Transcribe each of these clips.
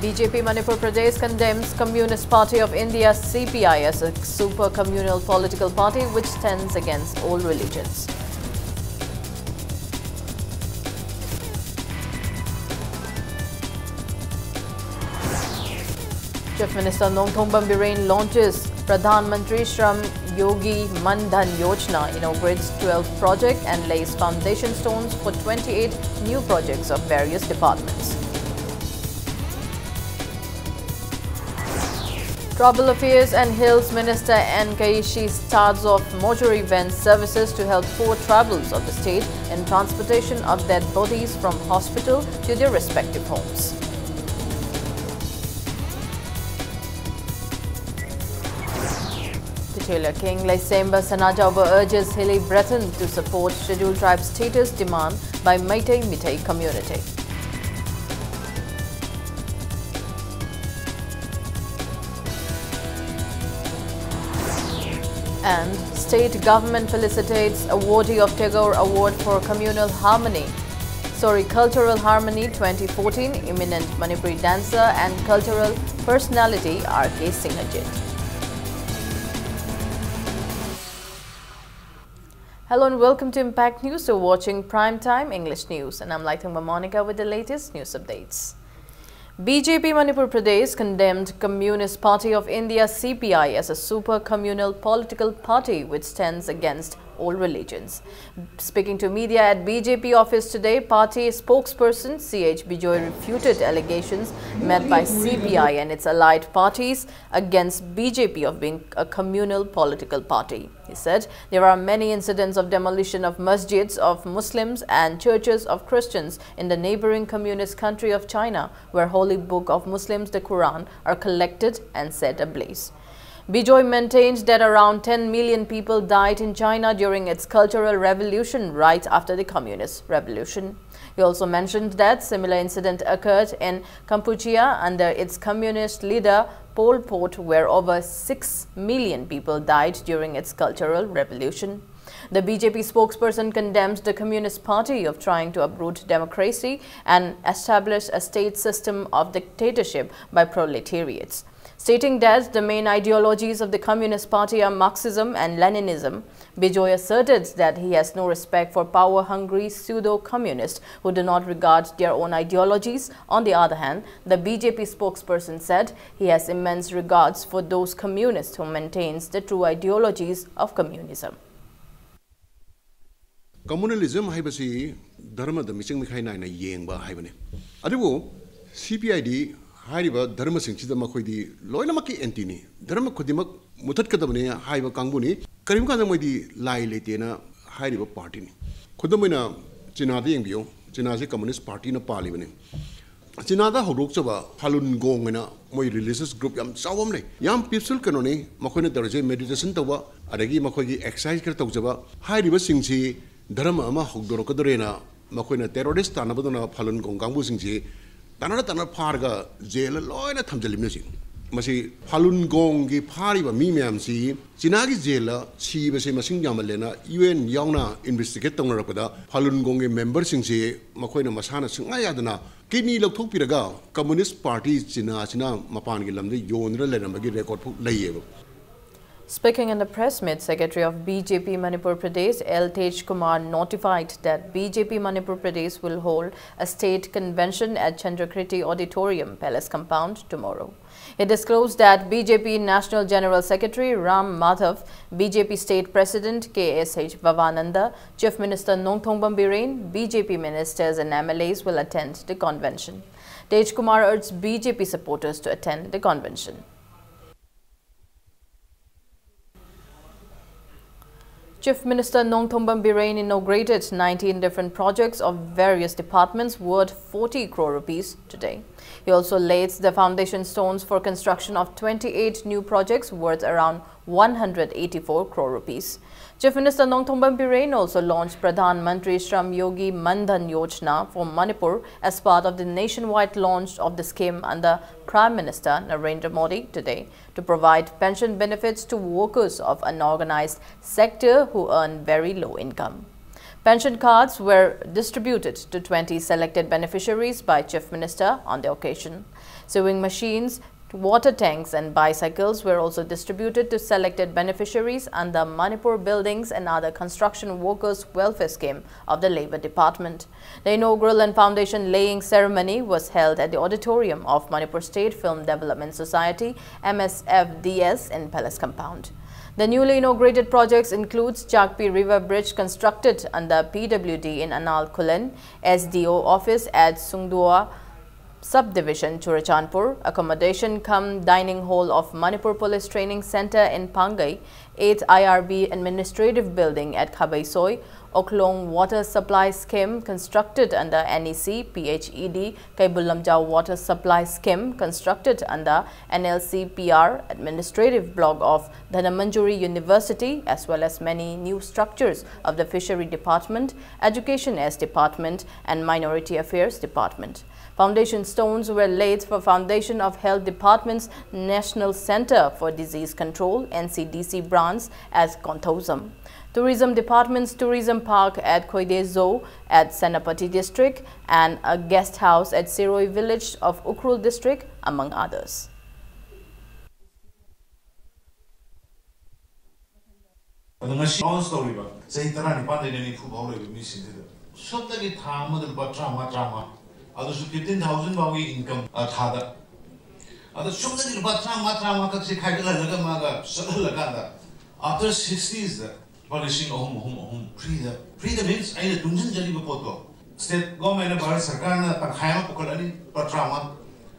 BJP Manipur Pradesh condemns Communist Party of India CPI as a super communal political party which stands against all religions. Chief Minister Nongthongban Biren launches Pradhan Mantri Shram Yogi Man Dhan Yojana, inaugurates 12th project and lays foundation stones for 28 new projects of various departments. Tribal Affairs and Hills Minister N. Kaishi starts off mortuary van services to help 4 tribals of the state in transportation of dead bodies from hospital to their respective homes. Titular King Laisemba Sanajauba urges Hilly Breton to support scheduled tribe status demand by Meitei Mitai community. And state government felicitates awardee of Tagore Award for Cultural Harmony 2014, eminent Manipuri dancer and cultural personality R.K. Singhajit. Hello and welcome to Impact News. You're watching Primetime English News and I'm Laithangma Monica with the latest news updates. BJP Manipur Pradesh condemned Communist Party of India CPI as a super communal political party which stands against all religions. Speaking to media at BJP office today, party spokesperson C.H. Bijoy refuted allegations made by CPI and its allied parties against BJP of being a communal political party. He said there are many incidents of demolition of masjids of Muslims and churches of Christians in the neighboring communist country of China, where holy book of Muslims, the Quran, are collected and set ablaze. Bijoy maintained that around 10 million people died in China during its cultural revolution right after the communist revolution. He also mentioned that similar incident occurred in Kampuchea under its communist leader Pol Pot, where over 6 million people died during its cultural revolution. The BJP spokesperson condemns the Communist Party of trying to uproot democracy and establish a state system of dictatorship by proletariats. Stating that the main ideologies of the Communist Party are Marxism and Leninism, Bijoy asserted that he has no respect for power-hungry pseudo-communists who do not regard their own ideologies. On the other hand, the BJP spokesperson said he has immense regards for those communists who maintains the true ideologies of communism. Communalism haibasi dharma da miching mikhai nai na yengba haibane adubu CPID haiba dharma singchida makhoi loina maki antini dharma khodimak mutat kadabne haiba kangbuni karim ka moidi lai lete na haiba party ni khodamoina china da yengbiyo china se communist party na pali bane china da horok chaba Falun Gong na moi religious group yam chawam le yam peaceful kanoni makhoina darje meditation tawa adagi makhoi gi exercise kar tawjaba haiba singchi Dharma ama hogdoro kadorena makoina terrorist tanabadona Falun Gong kangbu singji tanana pharga jail loina thamjalimne si masi Falun Gong gi phariba mi myam si china gi jail chi base masing yamalena UN yauna investigate tongna rakada Falun Gong gi member singji makoina masana singa yadana kini lokthok piraga communist party china mapan gi lamde yonra lenamagi record phuk laiye. Speaking in the press meet, Secretary of BJP Manipur Pradesh L. Tej Kumar notified that BJP Manipur Pradesh will hold a state convention at Chandrakriti Auditorium, Palace Compound tomorrow. He disclosed that BJP National General Secretary Ram Madhav, BJP State President K.S.H. Vavananda, Chief Minister Nongthongban Biren, BJP ministers and MLAs will attend the convention. Tej Kumar urged BJP supporters to attend the convention. Chief Minister Nongthongban Biren inaugurated 19 different projects of various departments worth 40 crore rupees today. He also laid the foundation stones for construction of 28 new projects worth around 184 crore rupees. Chief Minister Nongthongban Biren also launched Pradhan Mantri Shram Yogi Man Dhan Yojana for Manipur as part of the nationwide launch of the scheme under Prime Minister Narendra Modi today to provide pension benefits to workers of unorganized sector who earn very low income. Pension cards were distributed to 20 selected beneficiaries by Chief Minister on the occasion. Sewing machines, water tanks and bicycles were also distributed to selected beneficiaries under Manipur Buildings and Other Construction Workers Welfare Scheme of the Labour Department. The inaugural and foundation laying ceremony was held at the auditorium of Manipur State Film Development Society MSFDS in Palace Compound. The newly inaugurated projects includes Chakpi River Bridge constructed under PWD in Anal Kulen, SDO office at Sungdua Subdivision, Churachandpur, accommodation cum dining hall of Manipur Police Training Center in Pangai, 8th IRB Administrative Building at Khabaisoi, Oklong Water Supply Scheme constructed under NEC, PHED, Kaibulamjau Water Supply Scheme constructed under NLC PR, Administrative Block of Dhanamanjuri University, as well as many new structures of the Fishery Department, Education S Department and Minority Affairs Department. Foundation stones were laid for foundation of Health Department's National Center for Disease Control (NCDC) branch at Konthosam. Tourism Department's Tourism Park at Khoide Zoo at Senapati District and a guest house at Siroi village of Ukrul District, among others. Also 15,000 bawi income thada. Ada shumda ni batra kakse khaigala laga maga sadal laga. After 60s the polishing free the means aina tunjin jari poto. State government bharat sarkar na tankhaya pukalani batra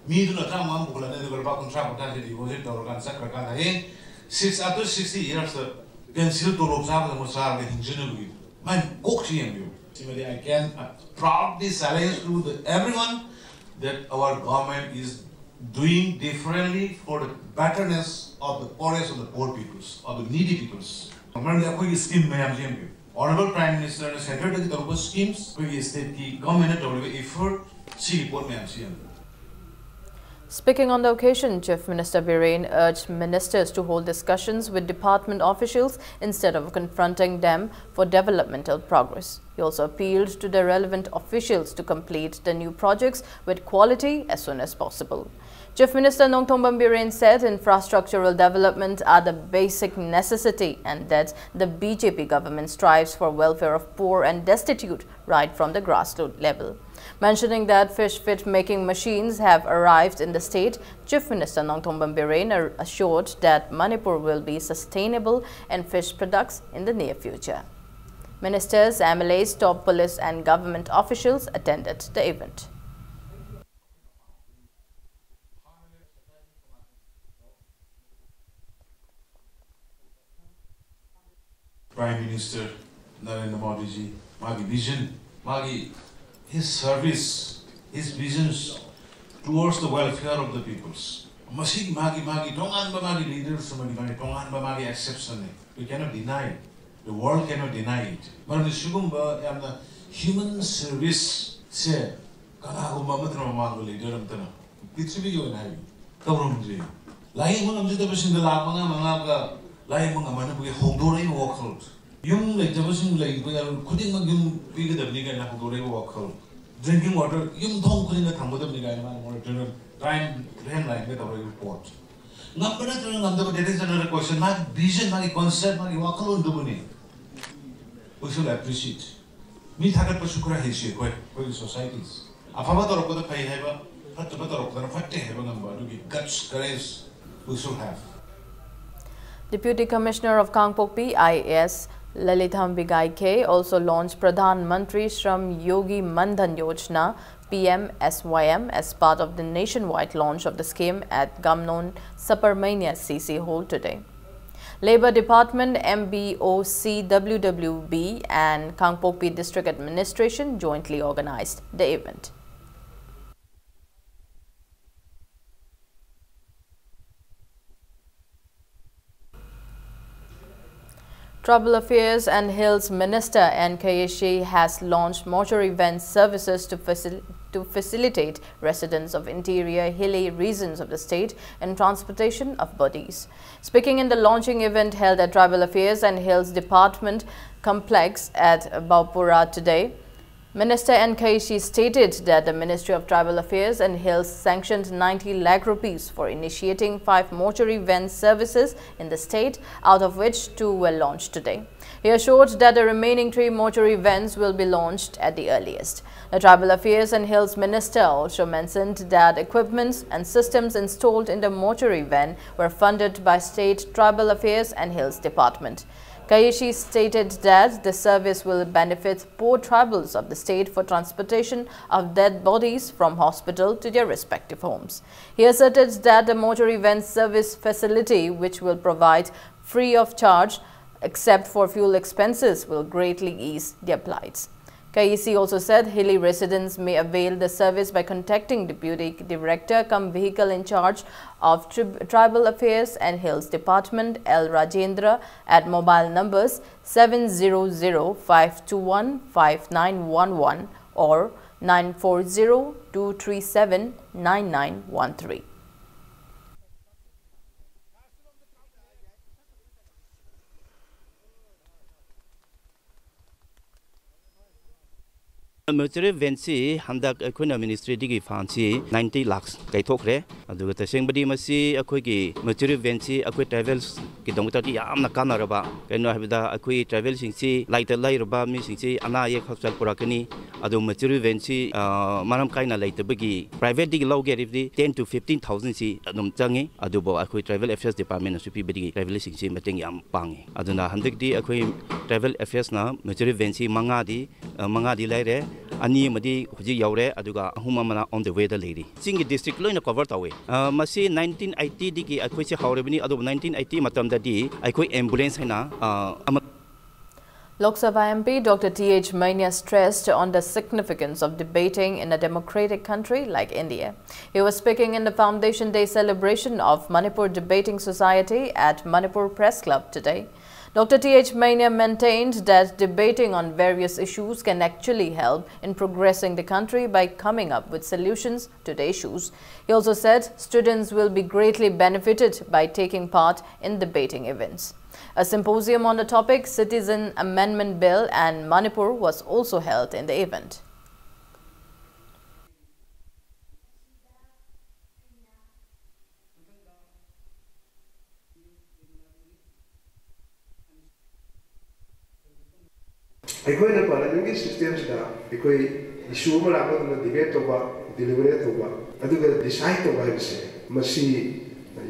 mi duna trama pukalani de berba kontra pata de deposit dorgan sakrakan hai. After 60 years the pencil to lobsa the musar the hinjinu. Man kokchi I can proudly challenge to everyone that our government is doing differently for the betterness of the poorest of the poor peoples, of the needy peoples. Honorable Prime Minister and Secretary of the schemes, state government effort, Speaking on the occasion, Chief Minister Biren urged ministers to hold discussions with department officials instead of confronting them for developmental progress. He also appealed to the relevant officials to complete the new projects with quality as soon as possible. Chief Minister Nongthombam Biren said infrastructural development are the basic necessity and that the BJP government strives for welfare of poor and destitute right from the grassroots level. Mentioning that fish fit making machines have arrived in the state, Chief Minister Nongthombam Biren assured that Manipur will be sustainable in fish products in the near future. Ministers, MLAs, top police and government officials attended the event. Prime Minister Narendra Modi ji, Magi vision, Magi his service, his visions towards the welfare of the peoples. Magi tongan ba magi leaders tongan ba magi exception. We cannot deny it. The world cannot deny it. But the shugum ba human service se kana gumba matra ma leader amtana. Pitsubi yo nai. Kabrum ji. Lai mangam ji tabasin da la manga ga lai manga mana bu hongdore walk out. Yung like tabasin like kuding mag yung bigger the bigger na hongdore walk out. Drinking water yung thong kuding na thambo ni ga na monitor time plan like that our report. Ngapana to ngam that is another question. My vision, my concept, my walk alone dubuni. We should appreciate. Me thagat pa shukra heshi ko societies. Afama to rokko pai heba, fatta to rokko fatte heba ngamba to guts courage we should have. Deputy Commissioner of Kangpokpi IAS Lalitham Bigai also launched Pradhan Mantri Shram Yogi Mandhan Yojana PMSYM as part of the nationwide launch of the scheme at Gamnon Saparmania CC Hall today. Labour Department, MBOC, WWB and Kangpokpi District Administration jointly organized the event. Tribal Affairs and Hills Minister N. Kayeshi has launched mortuary van services to facilitate residents of interior hilly regions of the state in transportation of bodies. Speaking in the launching event held at Tribal Affairs and Hills Department complex at Baupura today, Minister N. Kaishi stated that the Ministry of Tribal Affairs and Hills sanctioned 90 lakh rupees for initiating 5 mortuary van services in the state, out of which 2 were launched today. He assured that the remaining 3 mortuary vans will be launched at the earliest. The Tribal Affairs and Hills Minister also mentioned that equipments and systems installed in the mortuary van were funded by State Tribal Affairs and Hills Department. Kaishi stated that the service will benefit poor tribals of the state for transportation of dead bodies from hospital to their respective homes. He asserted that the mortuary van service facility, which will provide free of charge except for fuel expenses, will greatly ease their plights. Kaishi also said hilly residents may avail the service by contacting Deputy Director cum Vehicle in Charge of Tribal Affairs and Hills Department L. Rajendra at mobile numbers 700-521-5911 or 940-237-9913. Mortuary vansi handak akhuna ministry digi fansi 90 lakhs kai thokre aduga tasengbadi masi akhoi gi mortuary vansi akhoi travels ki dongta ti yamna kanaraba kaino habida akhoi travel singsi laita lairaba mi singsi ana ye hospital purakani adu mortuary vansi maram kaina laitabagi private digi loge rifdi 10 to 15000 si adum changi adubo akhoi travel affairs department supi bidi travel singsi mateng yam pangi aduna handak di akhoi travel affairs na mortuary vansi manga di laire ani madi huji yaure aduga ahuma mana on the way da lady singi district loina cover tawe masi 1980 digi akhoi se haurebini adu 1980 matam da di akhoi ambulance haina Lok Sabha MP Dr. T.H. Mania stressed on the significance of debating in a democratic country like India. He was speaking in the Foundation Day celebration of Manipur Debating Society at Manipur Press Club today. Dr. T.H. Mania maintained that debating on various issues can actually help in progressing the country by coming up with solutions to the issues. He also said students will be greatly benefited by taking part in debating events. A symposium on the topic Citizen Amendment Bill and Manipur was also held in the event. ꯑꯩꯈꯣꯏꯅ ꯄꯥꯔꯂꯤꯌꯥꯃꯦꯟꯒꯤ ꯁꯤꯁꯇꯦꯝꯁꯤꯗ ꯑꯩꯈꯣꯏ ꯏꯁꯨ ꯑꯃ ꯂꯥꯛꯄ ꯃꯇꯝꯗ debate ꯇꯧꯕ ꯗꯤꯂꯤꯕꯔꯦꯠ ꯇꯧꯕ ꯑꯗꯨꯒ design ꯇꯧꯕ ꯍꯥꯏꯕꯁꯦ ꯃꯁꯤ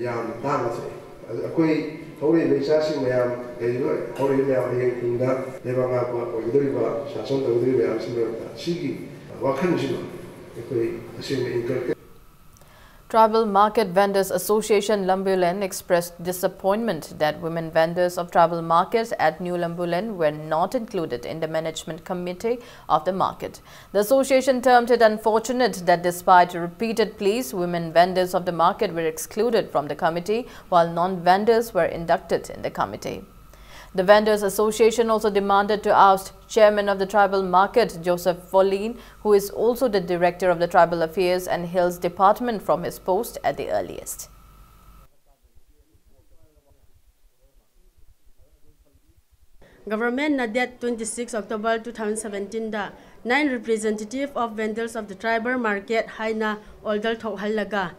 ꯌꯥꯝꯅ ꯇꯥꯡꯅ ꯊꯣꯛꯏ ꯑꯩꯈꯣꯏ ꯍꯧꯔꯛꯏꯕ ꯏꯆꯥꯁꯤꯡ ꯃꯌꯥꯝ ꯂꯩꯔꯤꯕ ꯍꯧꯔꯛꯏꯕ ꯃꯌꯥꯝ ꯍꯌꯦꯡ ꯇꯨꯡꯗ ꯂꯩꯕꯥꯛ ꯉꯥꯛꯄ ꯑꯣꯏꯒꯗꯧꯔꯤꯕ ꯁꯥꯁꯟ ꯇꯧꯒꯗꯧꯔꯤꯕ ꯃꯌꯥꯝꯁꯤꯡ ꯃꯔꯛꯇ ꯁꯤꯒꯤ ꯋꯥꯈꯜꯁꯤꯃ ꯑꯩꯈꯣꯏ ꯑꯁꯦꯡꯕ ꯏꯟꯀꯜꯀꯦꯠ. Tribal Market Vendors Association Lambulen expressed disappointment that women vendors of tribal markets at New Lambulen were not included in the management committee of the market. The association termed it unfortunate that despite repeated pleas, women vendors of the market were excluded from the committee while non-vendors were inducted in the committee. The Vendors Association also demanded to oust Chairman of the Tribal Market, Joseph Folin, who is also the Director of the Tribal Affairs and Hills Department, from his post at the earliest. Government na date 26 October 2017 da 9 representative of vendors of the tribal market haina order thohalaga.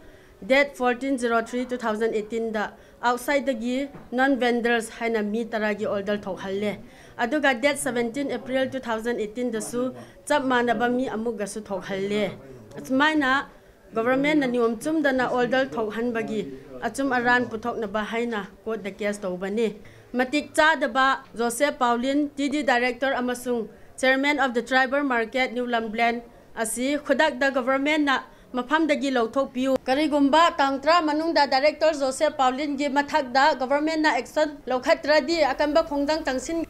Date 14/03/2018 da outside the gi non-vendors haina mi taragi order thohalle. Aduga date 17 April 2018 da su chap manaba mi amuga su thohalle. Atmaina government na nium chum da na order thohan bagi achum aran puthok na ba haina court the case tawbani. Matik cha da ba Joseph Paulin TD Director amasung Chairman of the Tribal Market New Lambulen asi khudak da government na mafam dagi lauthok piu karigumba tangtra manungda Director Joseph Paulin gi mathak da government na action laukhatra di akamba khongdang tangsin.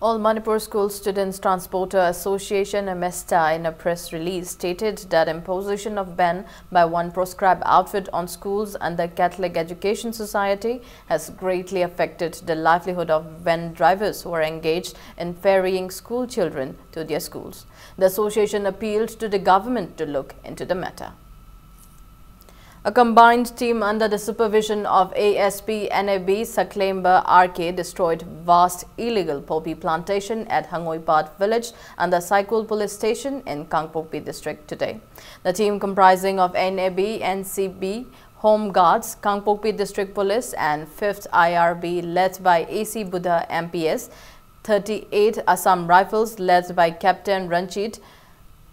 All Manipur School Students Transporter Association (MESTA) in a press release stated that imposition of ban by one proscribed outfit on schools under Catholic Education Society has greatly affected the livelihood of van drivers who are engaged in ferrying school children to their schools. The association appealed to the government to look into the matter. A combined team under the supervision of ASP NAB Saklemba RK destroyed vast illegal poppy plantation at Hangoipat village and the Saikul police station in Kangpokpi district today. The team comprising of NAB, NCB, Home Guards, Kangpokpi District Police and 5th IRB led by AC Buddha MPS, 38 Assam Rifles led by Captain Ranjit,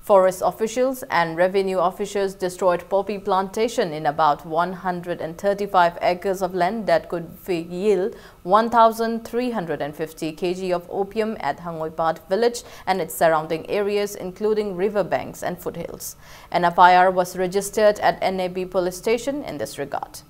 forest officials and revenue officials destroyed poppy plantation in about 135 acres of land that could yield 1,350 kg of opium at Hangoipat village and its surrounding areas, including riverbanks and foothills. An FIR was registered at NAB police station in this regard.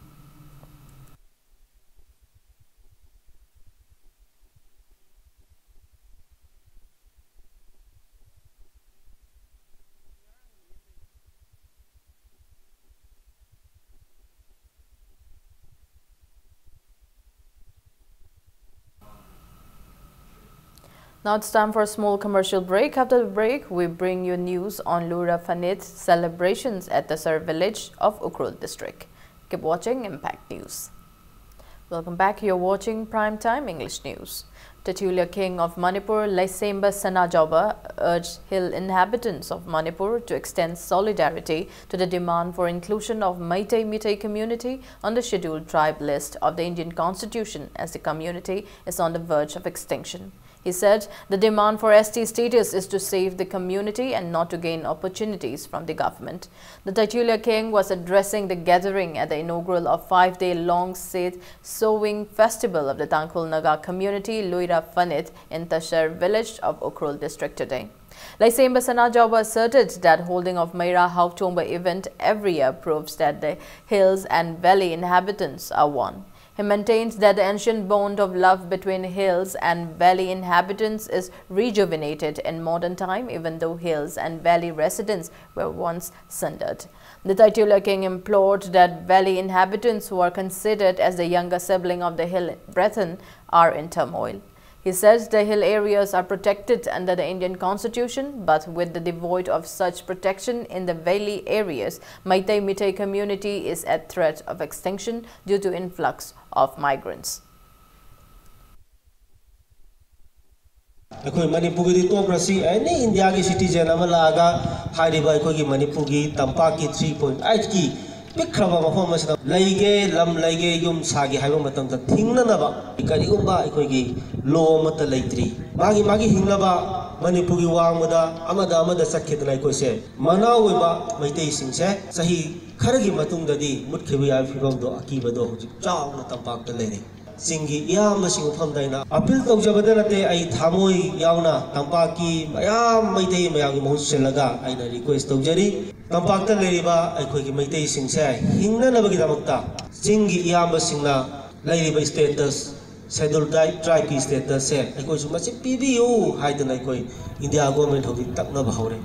Now it's time for a small commercial break. After the break, we bring you news on Lura Fanit celebrations at the Sar village of Ukrul district. Keep watching Impact News. Welcome back. You're watching Primetime English News. Titular King of Manipur, Laisemba Sanajauba, urged hill inhabitants of Manipur to extend solidarity to the demand for inclusion of Meitei community on the scheduled tribe list of the Indian Constitution, as the community is on the verge of extinction. He said the demand for ST status is to save the community and not to gain opportunities from the government. The titular king was addressing the gathering at the inaugural of 5-day-long Seed Sowing Festival of the Tangkhul Naga community, Luira Fanit, in Tashar village of Ukrul district today. Laisemba Sanajauba asserted that holding of Meira Hauktomba event every year proves that the hills and valley inhabitants are one. He maintains that the ancient bond of love between hills and valley inhabitants is rejuvenated in modern time, even though hills and valley residents were once sundered. The titular king implored that valley inhabitants, who are considered as the younger sibling of the hill brethren, are in turmoil. He says the hill areas are protected under the Indian Constitution, but with the devoid of such protection in the valley areas, Meitei community is at threat of extinction due to influx of migrants. Manipur di tokrasi any India ki citizen amalaga hariba ko ki Manipur ki tampa ki 3.8 ki pikraba mafam masna laige lam laige yum sagi haiba matam ta thingna na ba kari umba ko ki law mata laitri magi hinglaba Manipur ki wangmada amada sakhidna ko se manaw ba Meitei singse sahi kharagi matung dadi mutkhiya phibam do akiba do chaw na tampak ta lere Singi yam na singufam daina appeal tawjabadalate ai thamoi yauna tampaki mayam Meitei mayang mo selaga ai na request tawjari tampakta leriba ai khoi ki Meitei singse hingna na bagi damakta singi yam singna leriba status scheduled tribe ki status se ai khoi suma se pbu haidana ai khoi India government hobi takna bahore.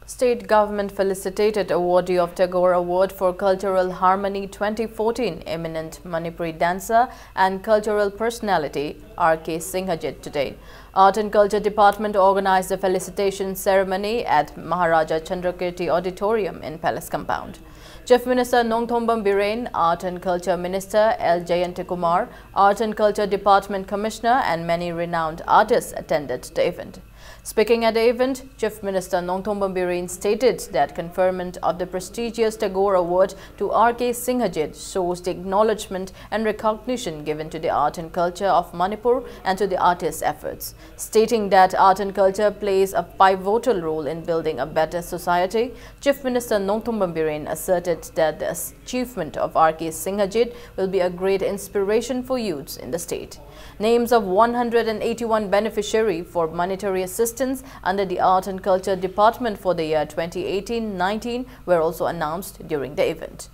State government felicitated awardee of Tagore Award for Cultural Harmony 2014, eminent Manipuri dancer and cultural personality R.K. Singhajit today. Art and Culture Department organized a felicitation ceremony at Maharaja Chandrakirti Auditorium in Palace Compound. Chief Minister Nongthombam Biren, Art and Culture Minister L. Jayantikumar, Art and Culture Department Commissioner and many renowned artists attended the event. Speaking at the event, Chief Minister Nongthombam Biren stated that conferment of the prestigious Tagore Award to R.K. Singhajit shows the acknowledgement and recognition given to the art and culture of Manipur and to the artists' efforts. Stating that art and culture plays a pivotal role in building a better society, Chief Minister Nongthombam Biren asserted that the achievement of R.K. Singhajit will be a great inspiration for youths in the state. Names of 181 beneficiaries for monetary assistance under the Art and Culture Department for the year 2018-19 were also announced during the event.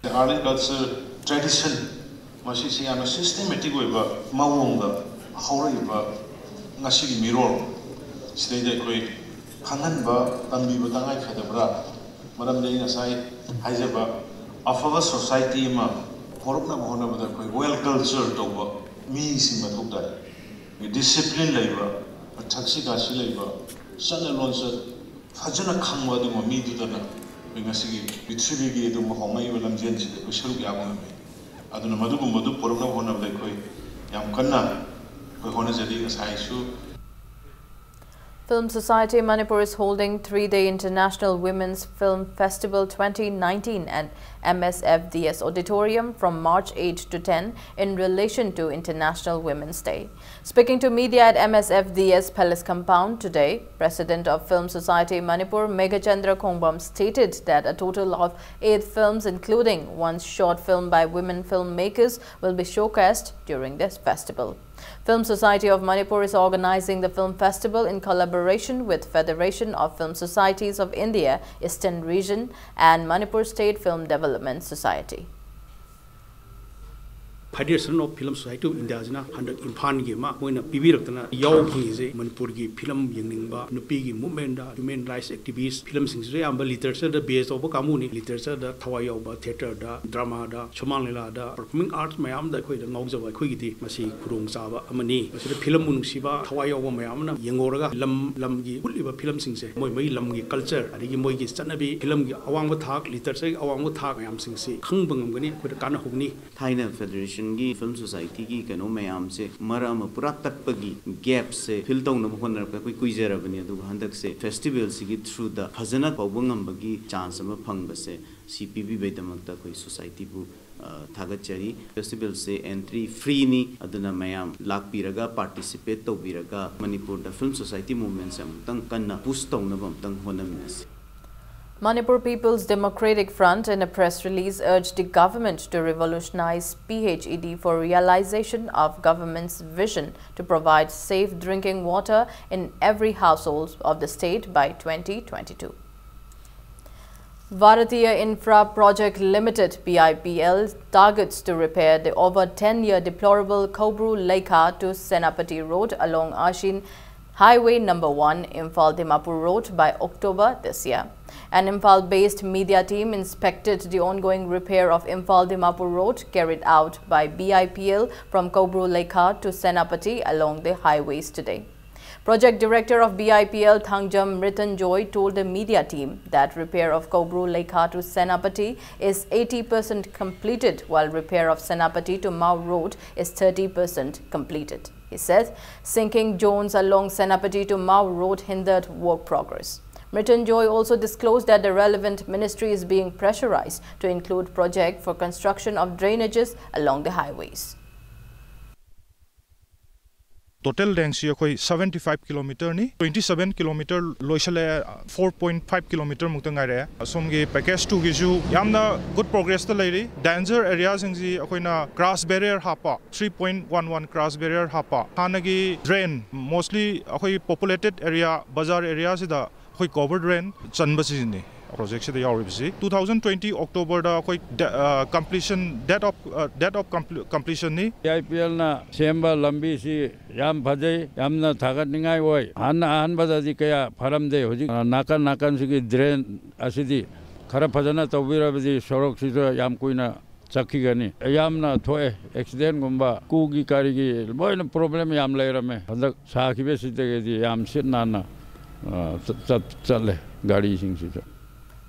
The art and culture tradition was a systematic way of Mawonga, however, Nasi Mirror, Stay Great, Hananba, Tambi Batangai Kadabra, Madame Dana Sai, Hizaba, of our society. Well cultured over me, discipline labor, a taxi labor, sun and fajana khangwa du mi du da ngasi prithvi gi du hongai walam jen si ko sharuk ya ngam aduna madu madu porna hona bai koi yam kanna ko hona jadi sai su. Film Society Manipur is holding 3-day International Women's Film Festival 2019 at MSFDS Auditorium from March 8 to 10 in relation to International Women's Day. Speaking to media at MSFDS Palace Compound today, President of Film Society Manipur Meghachandra Khongbam stated that a total of 8 films, including one short film by women filmmakers, will be showcased during this festival. Film Society of Manipur is organizing the film festival in collaboration with Federation of Film Societies of India, Eastern Region and Manipur State Film Development Society. Federation of Film Society of India na handak impan gi ma moina pibirakna yaw phangi je Manipur gi film yengningba nupi gi movement da human rights activists film sing je amba literature da base of kamu ni literature da thawai yaw ba theater da drama da chomang lela da performing arts mayam da khoi da ngauja ba khoi gi di masi khurung chaba amani masi film mun siba thawai yaw ba mayam na yengoraga lam gi uliba film sing je moi lam gi culture adi gi moi gi chanabi film gi awang ba thak literature awang ba thak mayam sing se khangbangam gani khoi da kana hugni Thailand Federation की film society की कनो मैम से मरम पूरा तकपगी gap से fill तौन होनर कोई कुइजरबनी अदु हंदक से फेस्टिवल सिगी थ्रू द फजना पवंगंबगी चांस अम फंगबसे सीपीबी बेदमक्ता कोई सोसाइटी बु थागचरी फेस्टिवल से एंट्री फ्री नी अदुना मैम लाकपीरगा पार्टिसिपेट तौबीरगा Manipur the film society movement से अमतंग कन्ना पुश तौनबमतंग होनमिनस. Manipur People's Democratic Front in a press release urged the government to revolutionize PHED for realization of government's vision to provide safe drinking water in every household of the state by 2022. Bharatiya Infra Project Limited BIPL targets to repair the over 10-year deplorable Kobru-Lekha to Senapati Road along Ashin Highway number 1, Imphal-Dimapur Road by October this year. An Imphal-based media team inspected the ongoing repair of Imphal-Dimapur Road carried out by BIPL from Kobru-Lekha to Senapati along the highways today. Project Director of BIPL Thangjam Mritanjoy told the media team that repair of Kobru-Lekha to Senapati is 80% completed while repair of Senapati to Mau Road is 30% completed. He said sinking zones along Senapati to Mau Road hindered work progress. Mritanjoy also disclosed that the relevant ministry is being pressurized to include project for construction of drainages along the highways. Total length is 75 km ni 27 km loisale 4.5 km muktangai asomgi package 2 gi ju yamna good progress ta leiri danger areas ingji akoina grass barrier hapa 3.11 grass barrier hapa hanagi drain mostly akoi populated area bazar areas da akoi covered drain chanbasi ni project se yaw ribsi 2020 October da akoi completion date of completion ni IPL na semba lambi si yam phajai yamna thagat ningai oi han badadi kaya pharamde hoji nakan sigi drain asidi khara phajana tawbirabdi sorok si yam kuina chakhi gani yamna thoe accident gumba kugi karigi moina problem yam leirame handak sakhibe sidegi yam sitnana challe gadi sing si.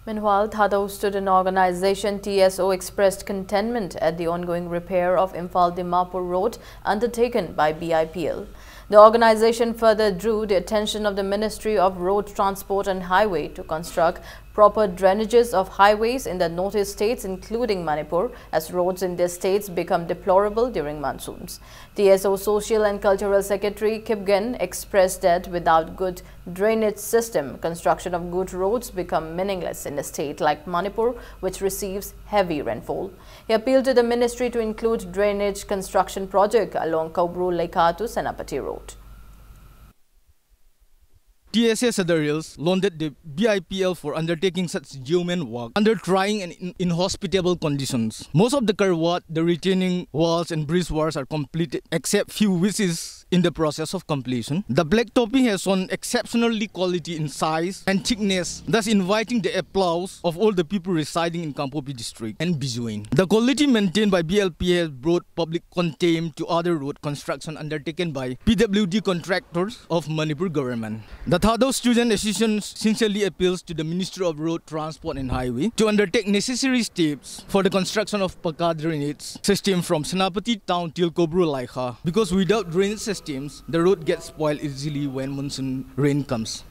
Meanwhile, Thadao Student Organization TSO expressed contentment at the ongoing repair of Imphal-Dimapur Road undertaken by BIPL. The organization further drew the attention of the Ministry of Road Transport and Highway to construct proper drainages of highways in the northeast states, including Manipur, as roads in these states become deplorable during monsoons. TSO Social and Cultural Secretary Kipgen expressed that without good drainage system, construction of good roads become meaningless in a state like Manipur, which receives heavy rainfall. He appealed to the ministry to include drainage construction project along Kobru-Lekha to Senapati Road. TSA Sadarils lauded the BIPL for undertaking such human work under trying and inhospitable conditions. Most of the curb work, the retaining walls and bridge works are completed, except few which is in the process of completion. The black topping has shown exceptionally quality in size and thickness, thus inviting the applause of all the people residing in Kampopi district and Bijuin. The quality maintained by BLP has brought public contempt to other road construction undertaken by PWD contractors of Manipur government. The Thado Student Association sincerely appeals to the Ministry of Road Transport and Highway to undertake necessary steps for the construction of Paka drainage system from Senapati town till Kobru Laikha, because without drainage systems, the road gets spoiled easily when monsoon rain comes.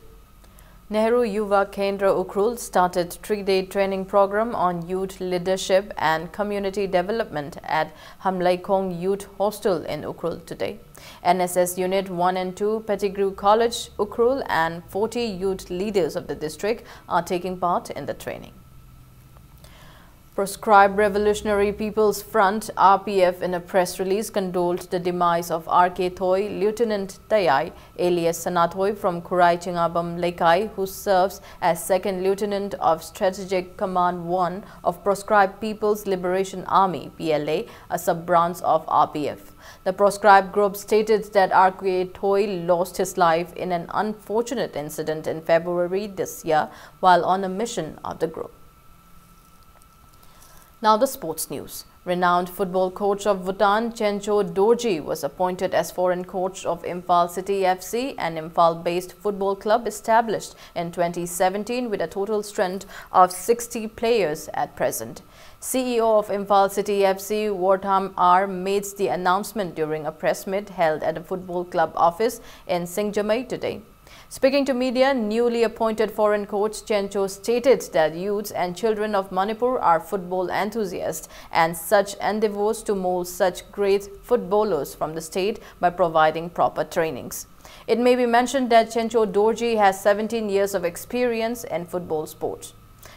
Nehru Yuva Kendra Ukhrul started 3-day training program on youth leadership and community development at Hamlaikong Youth Hostel in Ukhrul today. NSS Unit 1 and 2, Pettigrew College, Ukhrul and 40 youth leaders of the district are taking part in the training. Proscribed Revolutionary People's Front (RPF) in a press release condoled the demise of R.K. Thoi, Lieutenant Tayai alias Sanathoi from Kurai Chingabam Lekai, who serves as Second Lieutenant of Strategic Command 1 of Proscribed People's Liberation Army (PLA), a sub-branch of RPF. The proscribed group stated that R.K. Thoi lost his life in an unfortunate incident in February this year while on a mission of the group. Now the sports news. Renowned football coach of Bhutan, Chencho Dorji, was appointed as foreign coach of Imphal City FC, an Imphal-based football club established in 2017 with a total strength of 60 players at present. CEO of Imphal City FC, Wortham R, made the announcement during a press meet held at the football club office in Singjamai today. Speaking to media, newly appointed foreign coach Chencho stated that youths and children of Manipur are football enthusiasts and such endeavors to mold such great footballers from the state by providing proper trainings. It may be mentioned that Chencho Dorji has 17 years of experience in football sports.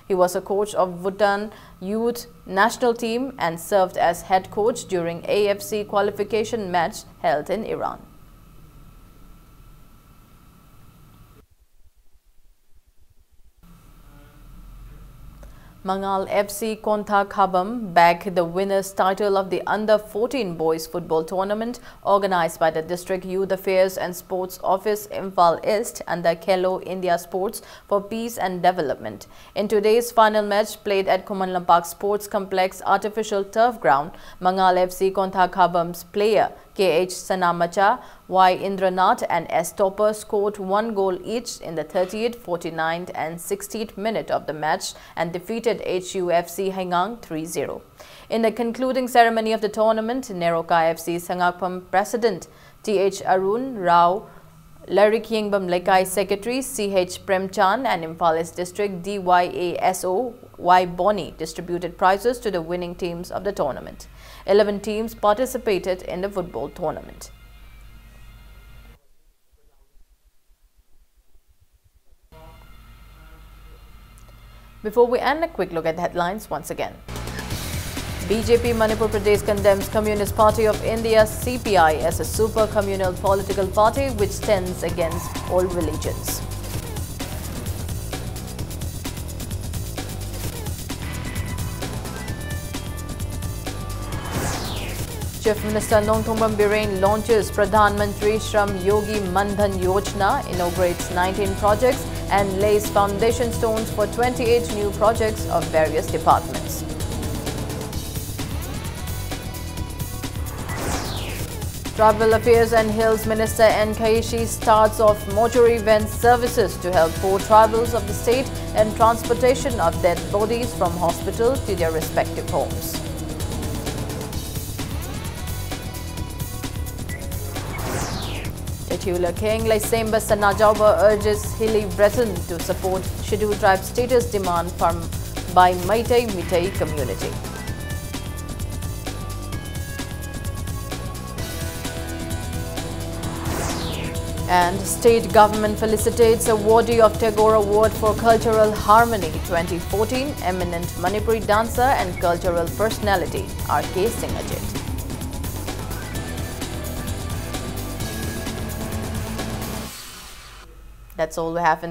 He was a coach of Bhutan youth national team and served as head coach during AFC qualification match held in Iran. Mangal FC Kontha Khabam bagged the winner's title of the Under-14 Boys Football Tournament organized by the District Youth Affairs and Sports Office Imphal East under Khelo India Sports for Peace and Development. In today's final match played at Kumanlampak Sports Complex Artificial Turf Ground, Mangal FC Kontha Khabam's player KH Sanamacha, Y Indranath and S Topper scored 1 goal each in the 30th, 49th and 60th minute of the match and defeated HUFC Hangang 3-0. In the concluding ceremony of the tournament, Neroka FC Sangakpam President TH Arun Rao, Larry Kiengbam Lekai Secretary CH Premchan and Imphal East District DYASO Y Boni distributed prizes to the winning teams of the tournament. 11 teams participated in the football tournament. Before we end, a quick look at the headlines once again. BJP Manipur Pradesh condemns Communist Party of India CPI as a super communal political party which stands against all religions. Chief Minister Nongthongbam Biren launches Pradhan Mantri Shram Yogi Mandhan Yojana, inaugurates 19 projects and lays foundation stones for 28 new projects of various departments. Tribal Affairs and Hills Minister N. Kaishi starts off mortuary van services to help poor tribals of the state and transportation of dead bodies from hospital to their respective homes. Titular King Laisemba Sanajauba urges Hilly Breton to support scheduled tribe status demand by Maitai Mitai community. And state government felicitates awardee of Tagore Award for Cultural Harmony 2014, eminent Manipuri dancer and cultural personality R.K. Singajit. That's all we have in